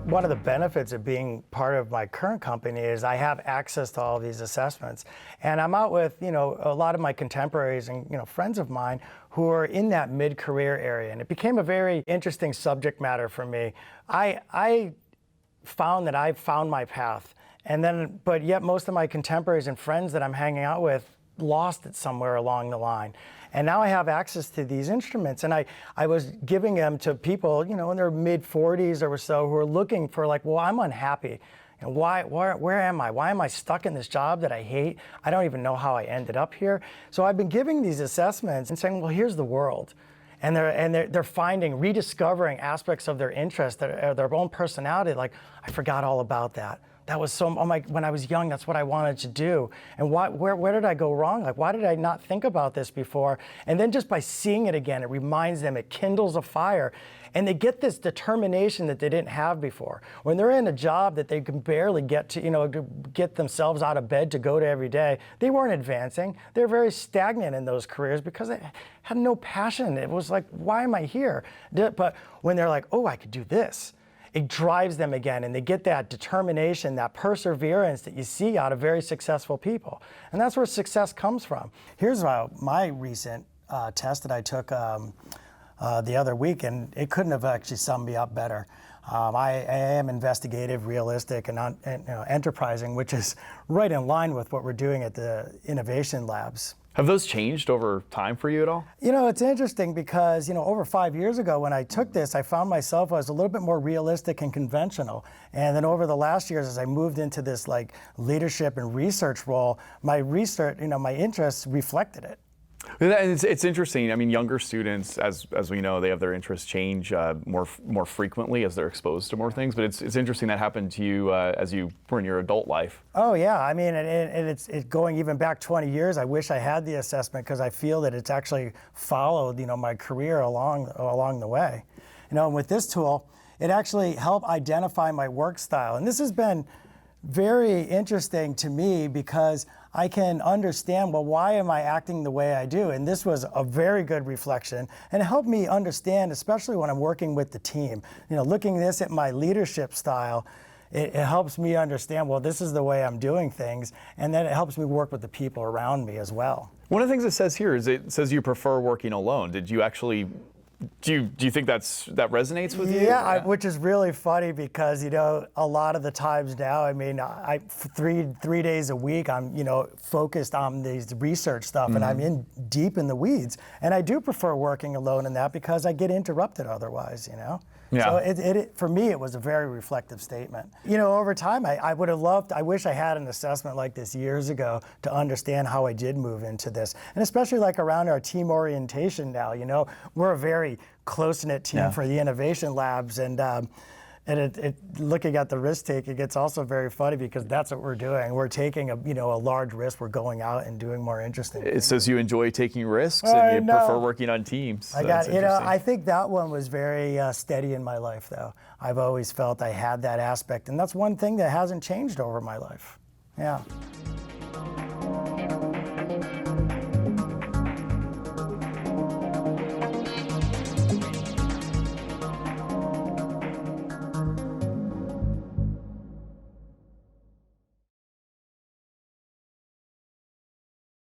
One of the benefits of being part of my current company is I have access to all these assessments. And I'm out with, a lot of my contemporaries and, friends of mine who are in that mid-career area. And it became a very interesting subject matter for me. I found that I found my path. But yet most of my contemporaries and friends that I'm hanging out with lost it somewhere along the line. And now I have access to these instruments, and I was giving them to people, in their mid-40s or so who are looking for well, I'm unhappy. And where am I? Why am I stuck in this job that I hate? I don't even know how I ended up here. So I've been giving these assessments and saying, well, here's the world. And they're rediscovering aspects of their interest, their own personality. Like, I forgot all about that. That was when I was young, that's what I wanted to do. And where did I go wrong? Why did I not think about this before? And then just by seeing it again, it reminds them, it kindles a fire. And they get this determination that they didn't have before. When they're in a job that they can barely get to, get themselves out of bed to go to every day, they weren't advancing. They're very stagnant in those careers because they had no passion. It was like, why am I here? But when they're like, oh, I could do this, it drives them again, and they get that determination, that perseverance that you see out of very successful people. And that's where success comes from. Here's my recent test that I took the other week, and it couldn't have actually summed me up better. I am investigative, realistic, and enterprising, which is right in line with what we're doing at the innovation labs. Have those changed over time for you at all? It's interesting because, over 5 years ago when I took this, I found myself, I was a little bit more realistic and conventional. And then over the last years, as I moved into this leadership and research role, my research, my interests reflected it. It's interesting. I mean, younger students, as we know, they have their interests change more frequently as they're exposed to more things. But it's interesting that happened to you as you were in your adult life. Oh yeah, I mean, and it's going even back 20 years. I wish I had the assessment because I feel that it's actually followed my career along the way. And with this tool, it actually helped identify my work style, and this has been very interesting to me because I can understand, well, why am I acting the way I do? And this was a very good reflection, and it helped me understand, especially when I'm working with the team. Looking this at my leadership style, it helps me understand, well, this is the way I'm doing things, and then it helps me work with the people around me as well. One of the things it says here is it says you prefer working alone. Did you actually Do you think that resonates with you? Yeah, which is really funny because a lot of the times now, I mean, I three days a week, I'm focused on these research stuff, and I'm in deep in the weeds, and I do prefer working alone in that because I get interrupted otherwise, Yeah. So for me, it was a very reflective statement. Over time, I would have loved, I wish I had an assessment like this years ago to understand how I did move into this. And especially around our team orientation now, we're a very close-knit team for the innovation labs. And looking at the risk taking, it's also very funny because that's what we're doing. We're taking a large risk. We're going out and doing more interesting things. It says you enjoy taking risks and you prefer working on teams. I think that one was very steady in my life, though. I've always felt I had that aspect, and that's one thing that hasn't changed over my life. Yeah.